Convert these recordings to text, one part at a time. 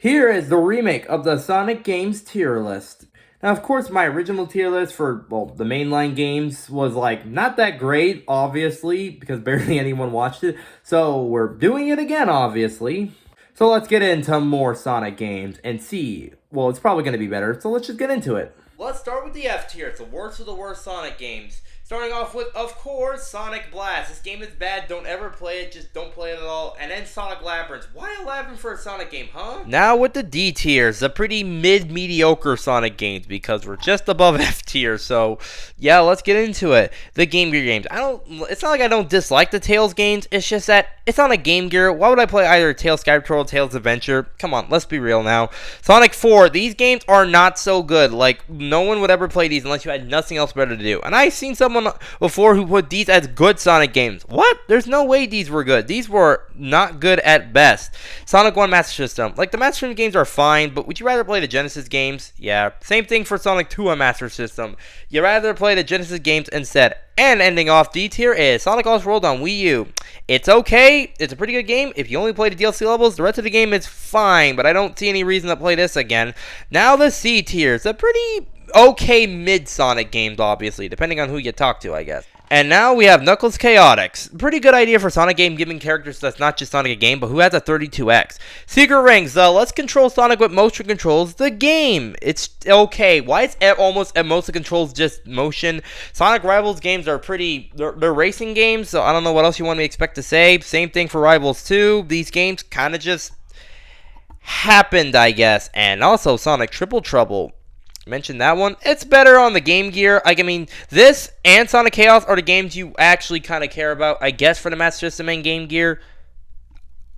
Here is the remake of the Sonic games tier list. Now, of course, my original tier list for, well, the mainline games was, like, not that great, obviously, because barely anyone watched it. So, we're doing it again, obviously. So, let's get into more Sonic games and see. Well, it's probably going to be better, so let's just get into it. Let's start with the F tier. It's the worst of the worst Sonic games. Starting off with, of course, Sonic Blast. This game is bad. Don't ever play it. Just don't play it at all. And then Sonic Labyrinth. Why a Labyrinth for a Sonic game, huh? Now with the D tiers, the pretty mid-mediocre Sonic games, because we're just above F tier. So, yeah, let's get into it. The Game Gear games. It's not like I don't dislike the Tails games. It's just that it's on a Game Gear. Why would I play either Tails Sky Patrol or Tails Adventure? Come on, let's be real now. Sonic 4. These games are not so good. Like, no one would ever play these unless you had nothing else better to do. And I've seen someone before who put these as good Sonic games. What? There's no way these were good. These were not good at best. Sonic 1 Master System. Like, the Master System games are fine, but would you rather play the Genesis games? Yeah. Same thing for Sonic 2 on Master System. You'd rather play the Genesis games instead. And ending off D tier is Sonic Lost World on Wii U. It's okay. It's a pretty good game. If you only play the DLC levels, the rest of the game is fine, but I don't see any reason to play this again. Now the C tier. It's a pretty okay mid-Sonic games, obviously, depending on who you talk to, I guess. And now we have Knuckles Chaotix. Pretty good idea for Sonic game, giving characters that's not just Sonic a game, but who has a 32X. Secret Rings, let's control Sonic with motion controls. The game, it's okay. Why is almost mostly controls just motion? Sonic Rivals games are they're racing games, so I don't know what else you want me to expect to say. Same thing for Rivals 2. These games kind of just happened, I guess. And also Sonic Triple Trouble. Mentioned that one. It's better on the Game Gear. I mean, this and Sonic Chaos are the games you actually kind of care about, I guess, for the Master System and Game Gear.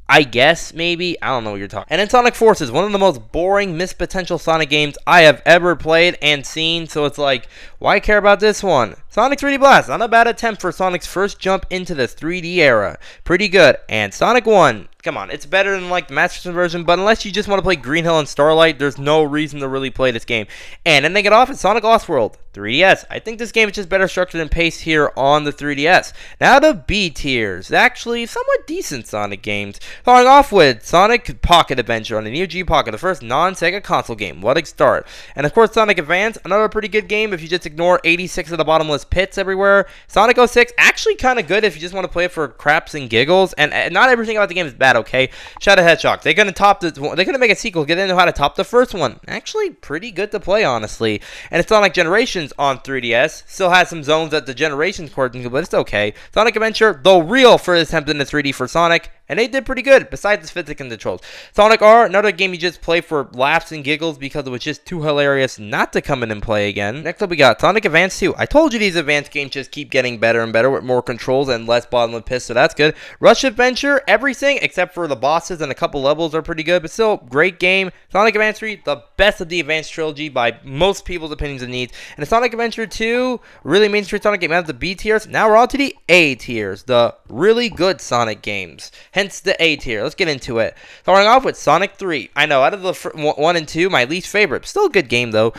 I guess, maybe. I don't know what you're talking. And then Sonic Forces, one of the most boring, missed potential Sonic games I have ever played and seen. So it's like, why care about this one? Sonic 3D Blast, not a bad attempt for Sonic's first jump into the 3D era. Pretty good. And Sonic 1, come on, it's better than like the Master System version, but unless you just want to play Green Hill and Starlight, there's no reason to really play this game. And then they get off at Sonic Lost World, 3DS. I think this game is just better structured and paced here on the 3DS. Now the B tiers, actually somewhat decent Sonic games. Starting off with Sonic Pocket Adventure on the Neo Geo Pocket, the first non-Sega console game. What a start. And of course Sonic Advance, another pretty good game if you just ignore 86 of the bottomless pits everywhere. Sonic 06, actually kind of good if you just want to play it for craps and giggles. And not everything about the game is bad, okay? Shadow Hedgehog, they're gonna make a sequel, get into how to top the first one. Actually, pretty good to play, honestly. And it's Sonic Generations on 3DS. Still has some zones that the Generations port, but it's okay. Sonic Adventure, though real for this attempt in the 3D for Sonic, and they did pretty good, besides the physics and controls. Sonic R, another game you just play for laughs and giggles because it was just too hilarious not to come in and play again. Next up we got Sonic Advance 2. I told you these advanced games just keep getting better and better with more controls and less bottomless pits, so that's good. Rush Adventure, everything except for the bosses and a couple levels are pretty good, but still, great game. Sonic Advance 3, the best of the Advance trilogy by most people's opinions and needs. And Sonic Adventure 2, really mainstream Sonic game out of the B tiers. Now we're on to the A tiers, the really good Sonic games. Hence the A tier. Let's get into it. Starting off with Sonic 3. I know, out of the 1 and 2, my least favorite. Still a good game, though.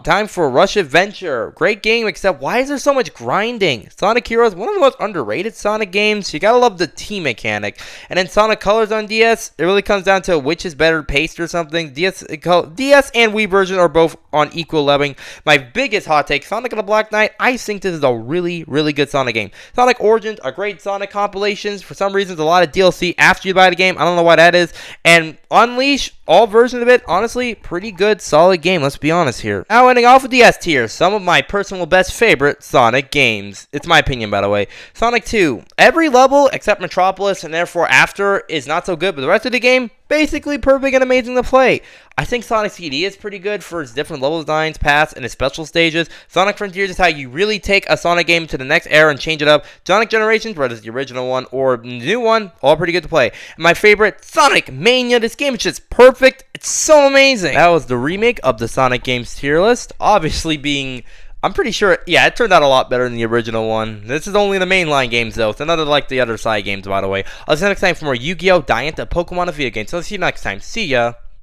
Time for Rush Adventure. Great game, except why is there so much grinding? Sonic Heroes, one of the most underrated Sonic games. You gotta love the team mechanic. And then Sonic Colors on DS, it really comes down to which is better paced or something. DS and Wii version are both on equal leveling. My biggest hot take, Sonic and the Black Knight, I think this is a really, really good Sonic game. Sonic Origins are great Sonic compilations. For some reason, a lot of DLC after you buy the game. I don't know why that is. And Unleash, all versions of it, honestly, pretty good, solid game. Let's be honest here. Now ending off with the S tier, some of my personal best favorite Sonic games. It's my opinion, by the way. Sonic 2, every level except Metropolis and therefore After is not so good, but the rest of the game, basically perfect and amazing to play. I think Sonic CD is pretty good for its different level designs, paths, and its special stages. Sonic Frontiers is how you really take a Sonic game to the next era and change it up. Sonic Generations, whether it's the original one or the new one, all pretty good to play. And my favorite, Sonic Mania. This game is just perfect. It's so amazing. That was the remake of the Sonic games tier list. Obviously being, I'm pretty sure, yeah, it turned out a lot better than the original one. This is only the mainline games, though. It's another like the other side games, by the way. I'll see you next time for more Yu-Gi-Oh!, Diantha, Pokemon, and video games. So I'll see you next time. See ya.